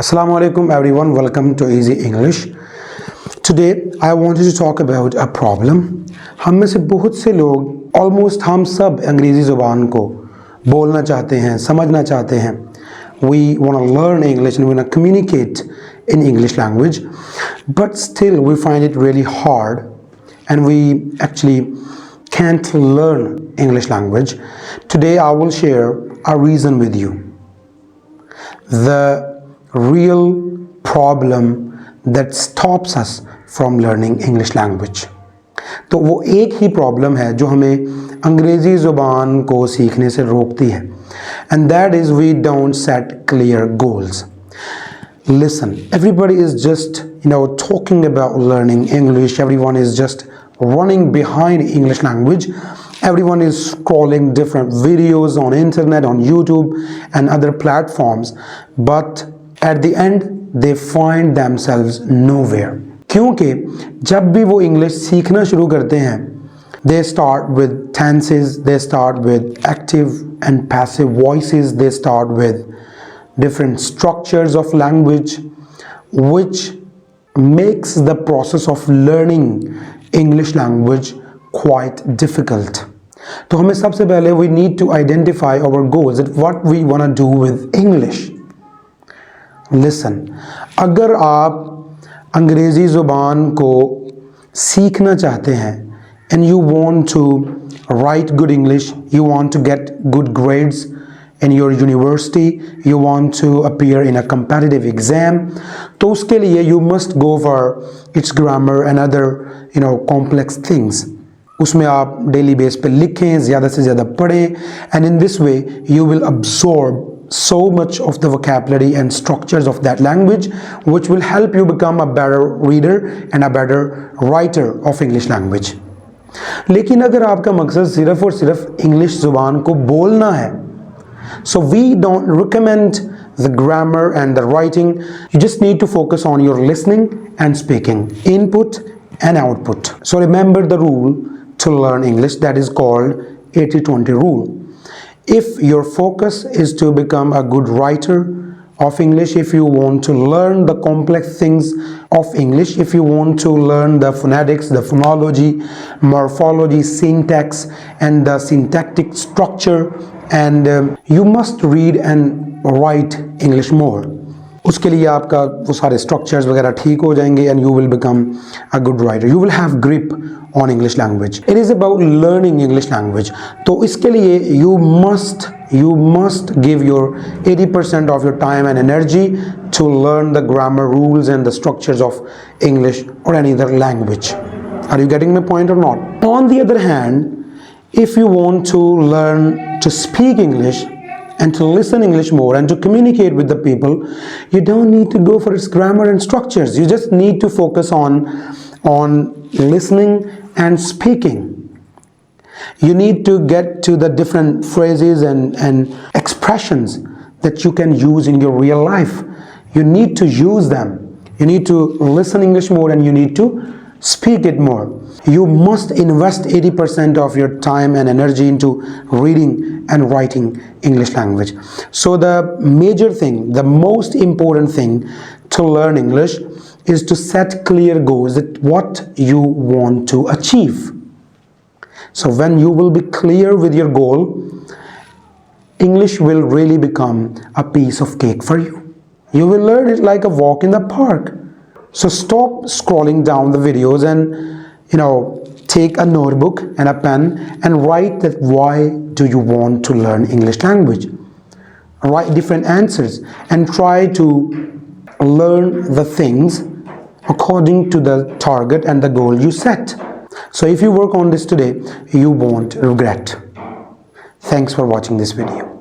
Assalamu alaikum everyone, welcome to Easy English. Today I wanted to talk about a problem. हम में से बहुत से लोग almost हम सब अंग्रेज़ी ज़ुबान को बोलना चाहते हैं, समझना चाहते हैं. We want to learn English and we want to communicate in English language, but still we find it really hard and we actually can't learn English language. Today I will share a reason with you. The real problem that stops us from learning English language. तो वो एक ही problem है जो हमें अंग्रेज़ी ज़ुबान को सीखने से रोकती है, and that is we don't set clear goals. Listen, everybody is just talking about learning English. Everyone is just running behind English language. Everyone is scrolling different videos on internet, on YouTube and other platforms, but at the end they find themselves nowhere. क्योंकि जब भी वो English सीखना शुरू करते हैं, they start with tenses, they start with active and passive voices, they start with different structures of language, which makes the process of learning English language quite difficult. तो हमें सबसे पहले we need to identify our goals, that what we want to do with English. Listen, अगर आप अंग्रेज़ी ज़ुबान को सीखना चाहते हैं and you want to write good English, you want to get good grades in your university, you want to appear in a competitive exam, तो उसके लिए you must go for its grammar and other complex things. उसमें आप daily base पे लिखें, ज़्यादा से ज़्यादा पढ़ें, and in this way you will absorb so much of the vocabulary and structures of that language, which will help you become a better reader and a better writer of English language. लेकिन अगर आपका मकसद सिर्फ और सिर्फ English ज़ुबान को बोलना है, so we don't recommend the grammar and the writing. You just need to focus on your listening and speaking, input and output. So remember the rule to learn English, that is called 80-20 rule. If your focus is to become a good writer of English, if you want to learn the complex things of English, if you want to learn the phonetics, the phonology, morphology, syntax and the syntactic structure, and you must read and write English more. उसके लिए आपका वो सारे structures वगैरह ठीक हो जाएंगे and you will become a good writer. You will have grip on English language. It is about learning English language. तो इसके लिए you must give your 80% of your time and energy to learn the grammar rules and the structures of English or any other language. Are you getting my point or not? On the other hand, if you want to learn to speak English and to listen English more and to communicate with the people, you don't need to go for its grammar and structures. You just need to focus on listening and speaking. You need to get to the different phrases and expressions that you can use in your real life. You need to use them. You need to listen English more and you need to speak it more. You must invest 80% of your time and energy into reading and writing English language. So the major thing, the most important thing to learn English is to set clear goals, that what you want to achieve. So when you will be clear with your goal, English will really become a piece of cake for you. You will learn it like a walk in the park. So stop scrolling down the videos and take a notebook and a pen and write that why do you want to learn English language. Write different answers and try to learn the things according to the target and the goal you set. So if you work on this today, you won't regret. Thanks for watching this video.